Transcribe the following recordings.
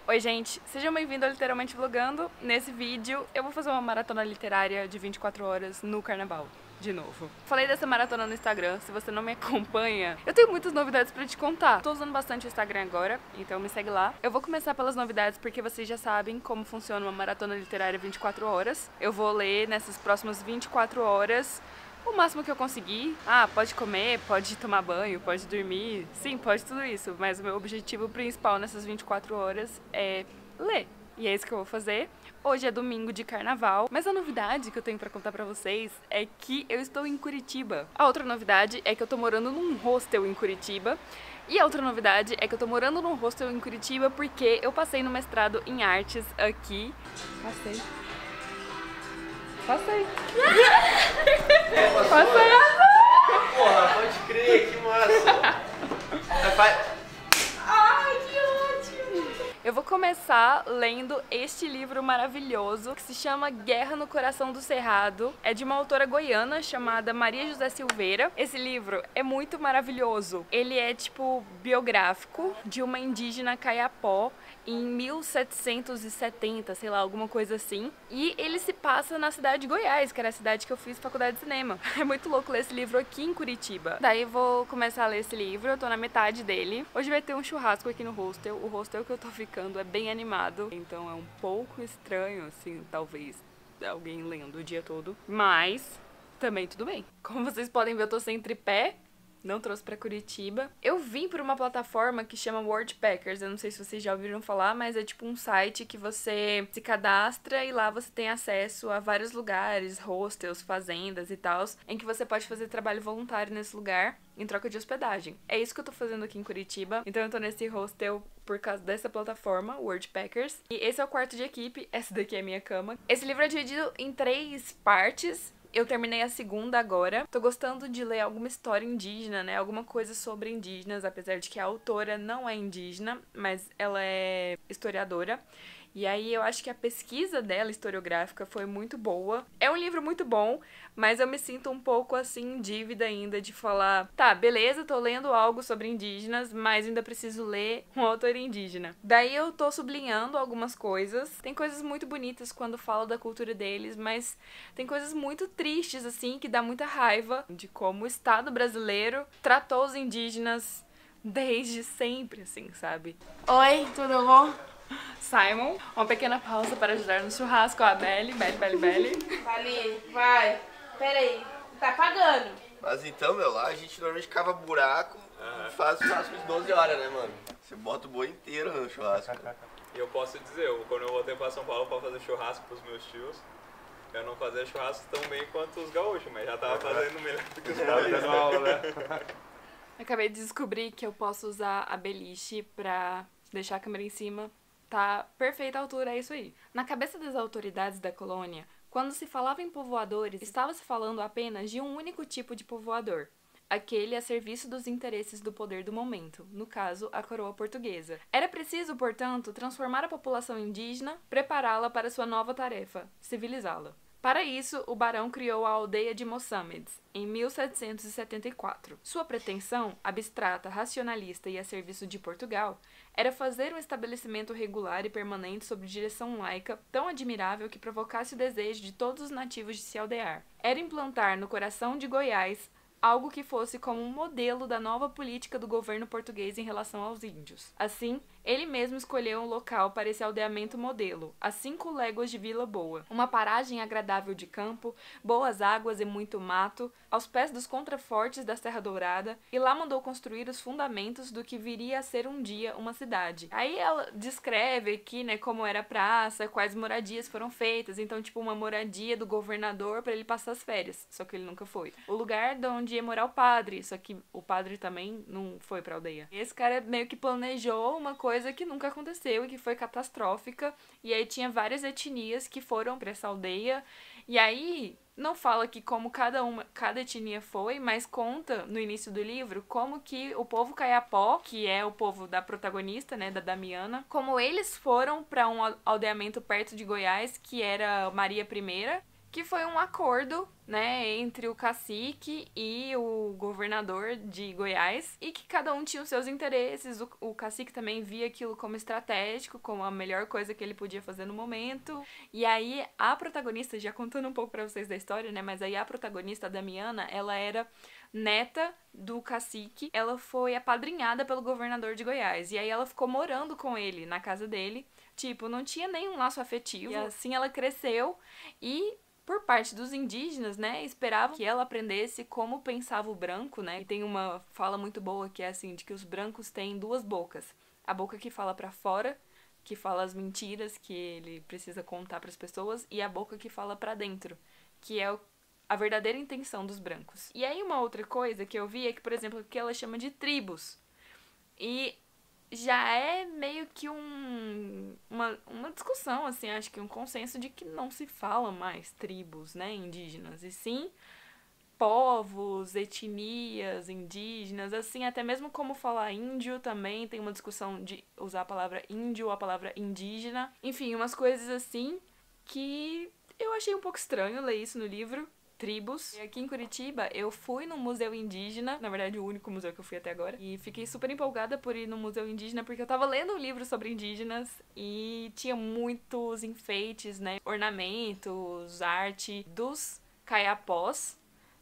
Oi gente, sejam bem-vindos ao Literalmente Vlogando. Nesse vídeo eu vou fazer uma maratona literária de 24 horas no carnaval, de novo. Falei dessa maratona no Instagram, se você não me acompanha, eu tenho muitas novidades pra te contar. Tô usando bastante o Instagram agora, então me segue lá. Eu vou começar pelas novidades porque vocês já sabem como funciona uma maratona literária 24 horas. Eu vou ler nessas próximas 24 horas o máximo que eu conseguir. Pode comer, pode tomar banho, pode dormir. Sim, pode tudo isso. Mas o meu objetivo principal nessas 24 horas é ler. E é isso que eu vou fazer. Hoje é domingo de carnaval, mas a novidade que eu tenho pra contar pra vocês é que eu estou em Curitiba. A outra novidade é que eu tô morando num hostel em Curitiba. E a outra novidade é que eu tô morando num hostel em Curitiba porque eu passei no mestrado em artes aqui. Passei. Passei. Porra, pode crer, que massa! Ai, que ótimo! Eu vou começar lendo este livro maravilhoso que se chama Guerra no Coração do Cerrado. É de uma autora goiana chamada Maria José Silveira. Esse livro é muito maravilhoso. Ele é tipo biográfico de uma indígena Kayapó em 1770, sei lá, alguma coisa assim. E ele se passa na cidade de Goiás, que era a cidade que eu fiz faculdade de cinema. É muito louco ler esse livro aqui em Curitiba. Daí eu vou começar a ler esse livro, eu tô na metade dele. Hoje vai ter um churrasco aqui no hostel. O hostel que eu tô ficando é bem animado, então é um pouco estranho, assim, talvez alguém lendo o dia todo. Mas também tudo bem. Como vocês podem ver, eu tô sem tripé. Não trouxe pra Curitiba. Eu vim por uma plataforma que chama Worldpackers. Eu não sei se vocês já ouviram falar, mas é tipo um site que você se cadastra e lá você tem acesso a vários lugares, hostels, fazendas e tal, em que você pode fazer trabalho voluntário nesse lugar em troca de hospedagem. É isso que eu tô fazendo aqui em Curitiba. Então eu tô nesse hostel por causa dessa plataforma, Worldpackers. E esse é o quarto de equipe. Essa daqui é a minha cama. Esse livro é dividido em 3 partes. Eu terminei a segunda agora. Tô gostando de ler alguma história indígena, né? Alguma coisa sobre indígenas, apesar de que a autora não é indígena, mas ela é historiadora. E aí eu acho que a pesquisa dela, historiográfica, foi muito boa. É um livro muito bom, mas eu me sinto um pouco assim em dívida ainda de falar, tá, beleza, tô lendo algo sobre indígenas, mas ainda preciso ler um autor indígena. Daí eu tô sublinhando algumas coisas. Tem coisas muito bonitas quando falo da cultura deles, mas tem coisas muito tristes assim, que dá muita raiva de como o Estado brasileiro tratou os indígenas desde sempre, assim, sabe? Oi, tudo bom? Simon, uma pequena pausa para ajudar no churrasco, a Belle. Ali, vai. Pera aí, tá pagando. Mas então, meu, lá a gente normalmente cava buraco e faz churrasco de 12 horas, né, mano? Você bota o boi inteiro no churrasco. E eu posso dizer, quando eu voltei pra São Paulo pra fazer churrasco pros meus tios, eu não fazia churrasco tão bem quanto os gaúchos, mas já tava fazendo melhor do que os paulistas. Né? Acabei de descobrir que eu posso usar a beliche pra deixar a câmera em cima. Tá perfeita a altura, é isso aí. Na cabeça das autoridades da colônia, quando se falava em povoadores, estava se falando apenas de um único tipo de povoador. Aquele a serviço dos interesses do poder do momento, no caso, a coroa portuguesa. Era preciso, portanto, transformar a população indígena, prepará-la para sua nova tarefa, civilizá-la. Para isso, o barão criou a aldeia de Moçammedes, em 1774. Sua pretensão, abstrata, racionalista e a serviço de Portugal, era fazer um estabelecimento regular e permanente sob direção laica tão admirável que provocasse o desejo de todos os nativos de se aldear. Era implantar no coração de Goiás algo que fosse como um modelo da nova política do governo português em relação aos índios. Assim, ele mesmo escolheu um local para esse aldeamento modelo, a 5 léguas de Vila Boa, uma paragem agradável de campo, boas águas e muito mato, aos pés dos contrafortes da Serra Dourada, e lá mandou construir os fundamentos do que viria a ser um dia uma cidade. Aí ela descreve aqui, né, como era a praça, quais moradias foram feitas, então tipo uma moradia do governador para ele passar as férias, só que ele nunca foi. O lugar de onde ia morar o padre, só que o padre também não foi pra aldeia. Esse cara meio que planejou uma coisa que nunca aconteceu e que foi catastrófica, e aí tinha várias etnias que foram pra essa aldeia, e aí não fala aqui como cada etnia foi, mas conta no início do livro como que o povo Kayapó, que é o povo da protagonista, né, da Damiana, como eles foram pra um aldeamento perto de Goiás, que era Maria I, que foi um acordo, né, entre o cacique e o governador de Goiás, e que cada um tinha os seus interesses. O cacique também via aquilo como estratégico, como a melhor coisa que ele podia fazer no momento. E aí a protagonista, já contando um pouco pra vocês da história, né, mas aí a protagonista, a Damiana, ela era neta do cacique. Ela foi apadrinhada pelo governador de Goiás, e aí ela ficou morando com ele, na casa dele. Tipo, não tinha nenhum laço afetivo. E assim ela cresceu e, por parte dos indígenas, né, esperavam que ela aprendesse como pensava o branco, né? E tem uma fala muito boa que é assim, de que os brancos têm duas bocas. A boca que fala pra fora, que fala as mentiras que ele precisa contar pras pessoas, e a boca que fala pra dentro, que é a verdadeira intenção dos brancos. E aí uma outra coisa que eu vi é que, por exemplo, que ela chama de tribos. E já é meio que uma discussão, assim, acho que um consenso de que não se fala mais tribos, né, indígenas, e sim povos, etnias indígenas, assim, até mesmo como falar índio também, tem uma discussão de usar a palavra índio ou a palavra indígena, enfim, umas coisas assim que eu achei um pouco estranho ler isso no livro. Tribos. E aqui em Curitiba, eu fui num museu indígena, na verdade o único museu que eu fui até agora, e fiquei super empolgada por ir no museu indígena porque eu tava lendo um livro sobre indígenas e tinha muitos enfeites, né, ornamentos, arte dos caiapós,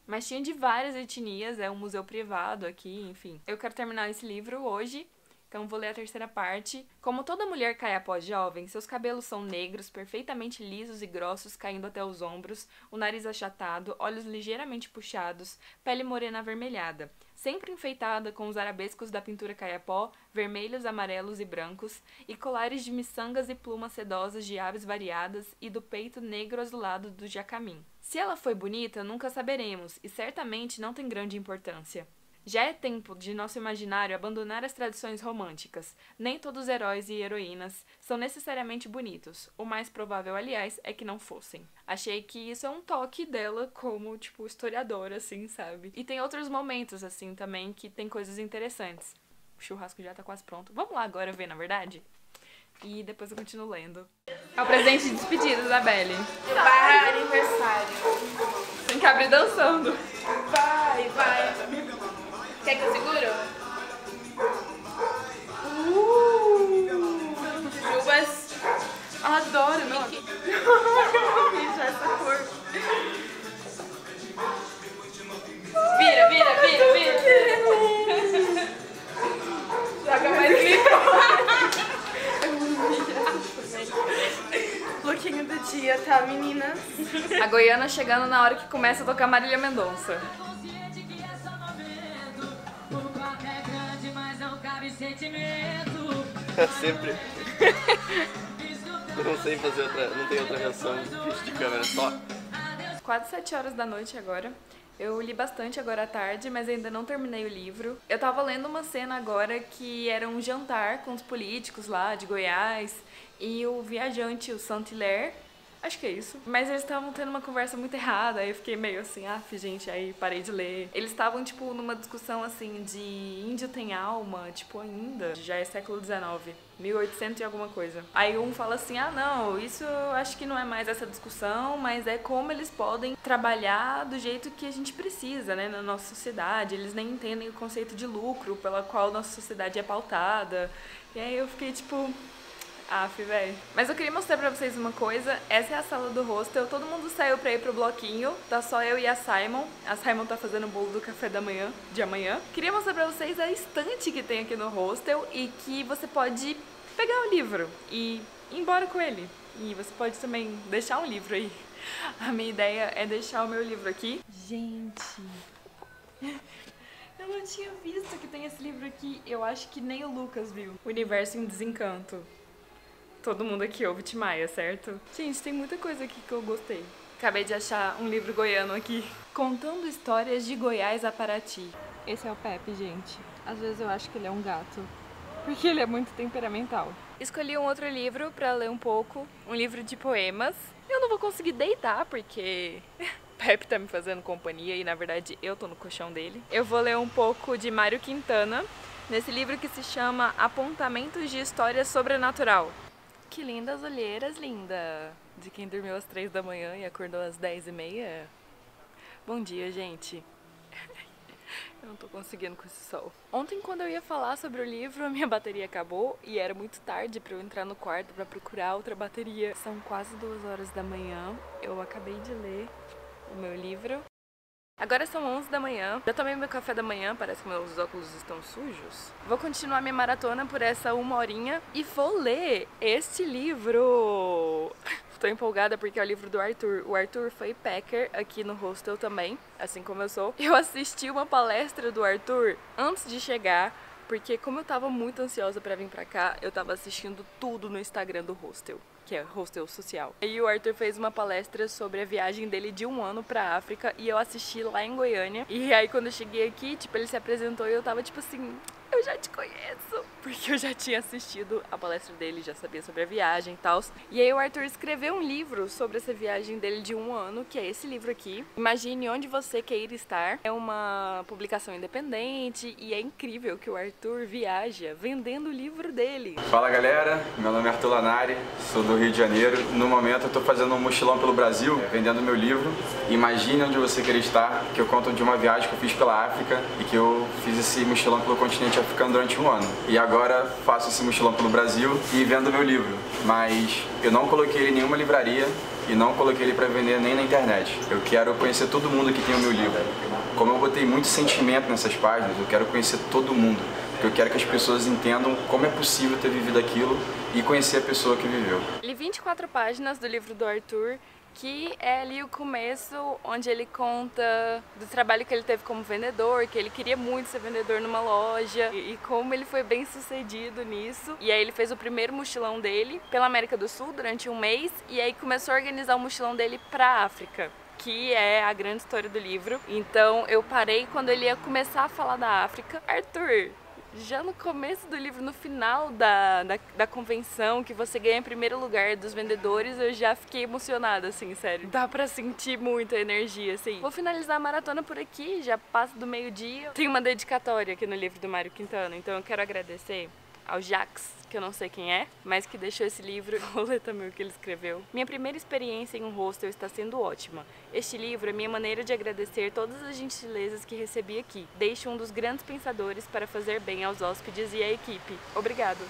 mas tinha de várias etnias, é um museu privado aqui, enfim. Eu quero terminar esse livro hoje, então vou ler a terceira parte. Como toda mulher caiapó jovem, seus cabelos são negros, perfeitamente lisos e grossos, caindo até os ombros, o nariz achatado, olhos ligeiramente puxados, pele morena avermelhada, sempre enfeitada com os arabescos da pintura caiapó, vermelhos, amarelos e brancos, e colares de miçangas e plumas sedosas de aves variadas, e do peito negro azulado do jacamim. Se ela foi bonita, nunca saberemos, e certamente não tem grande importância. Já é tempo de nosso imaginário abandonar as tradições românticas. Nem todos os heróis e heroínas são necessariamente bonitos. O mais provável, aliás, é que não fossem. Achei que isso é um toque dela como, tipo, historiadora, assim, sabe? E tem outros momentos, assim, também, que tem coisas interessantes. O churrasco já tá quase pronto. Vamos lá agora ver, na verdade? E depois eu continuo lendo. É o presente de despedida, Isabelle. Vai, aniversário. Tem que abrir dançando. Vai, vai. Quer que eu seguro? Jubas. Adoro, não. Já essa cor. Vira, vira, vira, vira. Joga mais clipe. Lookinho do dia, tá, meninas? A Goiana chegando na hora que começa a tocar Marília Mendonça. Sempre. Eu não sei fazer outra, não tem outra reação de câmera, só. Quase 7 horas da noite agora. Eu li bastante agora à tarde, mas ainda não terminei o livro. Eu tava lendo uma cena agora que era um jantar com os políticos lá de Goiás e o viajante, o Saint-Hilaire, acho que é isso. Mas eles estavam tendo uma conversa muito errada, aí eu fiquei meio assim, gente, aí parei de ler. Eles estavam, tipo, numa discussão, assim, de índio tem alma, tipo, ainda, já é século XIX, 1800 e alguma coisa. Aí um fala assim, não, isso eu acho que não é mais essa discussão, mas é como eles podem trabalhar do jeito que a gente precisa, né, na nossa sociedade. Eles nem entendem o conceito de lucro pela qual nossa sociedade é pautada. E aí eu fiquei, tipo... velho. Mas eu queria mostrar pra vocês uma coisa. Essa é a sala do hostel. Todo mundo saiu pra ir pro bloquinho. Tá só eu e a Simon. A Simon tá fazendo o bolo do café da manhã, de amanhã. Queria mostrar pra vocês a estante que tem aqui no hostel e que você pode pegar o livro e ir embora com ele. E você pode também deixar um livro aí. A minha ideia é deixar o meu livro aqui. Gente... eu não tinha visto que tem esse livro aqui. Eu acho que nem o Lucas viu. Universo em Desencanto. Todo mundo aqui ouve Tim Maia, certo? Gente, tem muita coisa aqui que eu gostei. Acabei de achar um livro goiano aqui. Contando histórias de Goiás a Paraty. Esse é o Pepe, gente. Às vezes eu acho que ele é um gato. Porque ele é muito temperamental. Escolhi um outro livro pra ler um pouco. Um livro de poemas. Eu não vou conseguir deitar porque... Pepe tá me fazendo companhia e na verdade eu tô no colchão dele. Eu vou ler um pouco de Mário Quintana. Nesse livro que se chama Apontamentos de História Sobrenatural. que lindas olheiras, linda! De quem dormiu às 3 da manhã e acordou às 10h30. Bom dia, gente. Eu não tô conseguindo com esse sol. Ontem, quando eu ia falar sobre o livro, a minha bateria acabou e era muito tarde pra eu entrar no quarto pra procurar outra bateria. São quase 2 horas da manhã. Eu acabei de ler o meu livro. Agora são 11 da manhã, já tomei meu café da manhã, parece que meus óculos estão sujos. Vou continuar minha maratona por essa 1 horinha e vou ler este livro! Tô empolgada porque é o livro do Arthur. O Arthur foi packer aqui no hostel também, assim como eu sou. Eu assisti uma palestra do Arthur antes de chegar, porque como eu tava muito ansiosa pra vir pra cá, eu tava assistindo tudo no Instagram do hostel, que é hostel social. E o Arthur fez uma palestra sobre a viagem dele de 1 ano pra África e eu assisti lá em Goiânia. E aí quando eu cheguei aqui, tipo, ele se apresentou e eu tava tipo assim, eu já te conheço, porque eu já tinha assistido a palestra dele, já sabia sobre a viagem e tal. E aí o Arthur escreveu um livro sobre essa viagem dele de 1 ano, que é esse livro aqui, Imagine Onde Você Queira Estar. É uma publicação independente e é incrível que o Arthur viaja vendendo o livro dele. Fala galera, meu nome é Arthur Lanari, sou do Rio de Janeiro. No momento eu tô fazendo um mochilão pelo Brasil, vendendo meu livro Imagine Onde Você Queira Estar, que eu conto de uma viagem que eu fiz pela África e que eu fiz esse mochilão pelo continente africano durante 1 ano. E agora faço esse mochilão pelo Brasil e vendo meu livro, mas eu não coloquei ele em nenhuma livraria e não coloquei ele para vender nem na internet. Eu quero conhecer todo mundo que tem o meu livro. Como eu botei muito sentimento nessas páginas, eu quero conhecer todo mundo. Porque eu quero que as pessoas entendam como é possível ter vivido aquilo e conhecer a pessoa que viveu. Li 24 páginas do livro do Arthur, que é ali o começo, onde ele conta do trabalho que ele teve como vendedor, que ele queria muito ser vendedor numa loja e como ele foi bem sucedido nisso. E aí ele fez o primeiro mochilão dele pela América do Sul durante 1 mês e aí começou a organizar o mochilão dele pra África, que é a grande história do livro. Então eu parei quando ele ia começar a falar da África. Arthur, já no começo do livro, no final da convenção, que você ganha em primeiro lugar dos vendedores, eu já fiquei emocionada, assim, sério. Dá pra sentir muita energia, assim. Vou finalizar a maratona por aqui, já passa do meio-dia. Tem uma dedicatória aqui no livro do Mário Quintana, então eu quero agradecer ao Jax, que eu não sei quem é, mas que deixou esse livro. Vou ler também o que ele escreveu. Minha primeira experiência em um hostel está sendo ótima. Este livro é minha maneira de agradecer todas as gentilezas que recebi aqui. Deixo um dos grandes pensadores para fazer bem aos hóspedes e à equipe. Obrigado.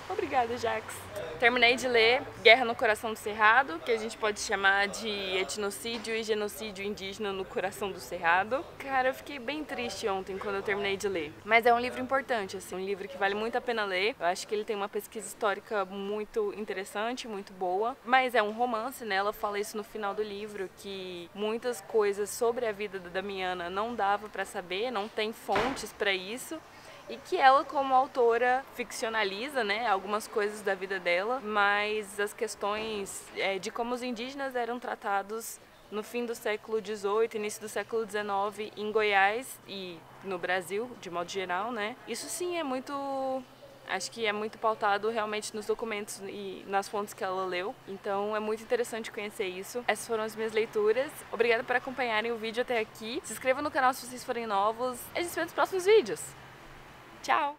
Obrigada, Jax. Terminei de ler Guerra no Coração do Cerrado, que a gente pode chamar de etnocídio e genocídio indígena no coração do Cerrado. Cara, eu fiquei bem triste ontem quando eu terminei de ler. Mas é um livro importante, assim, um livro que vale muito a pena ler. Eu acho que ele tem uma pesquisa histórica muito interessante, muito boa. Mas é um romance, né? Ela fala isso no final do livro, que muitas coisas sobre a vida da Damiana não dava pra saber, não tem fontes pra isso. E que ela, como autora, ficcionaliza, né, algumas coisas da vida dela, mas as questões de como os indígenas eram tratados no fim do século XVIII, início do século XIX, em Goiás e no Brasil, de modo geral, né? Isso sim é muito... Acho que é muito pautado realmente nos documentos e nas fontes que ela leu. Então é muito interessante conhecer isso. Essas foram as minhas leituras. Obrigada por acompanharem o vídeo até aqui. Se inscrevam no canal se vocês forem novos. A gente se vê nos próximos vídeos. Tchau!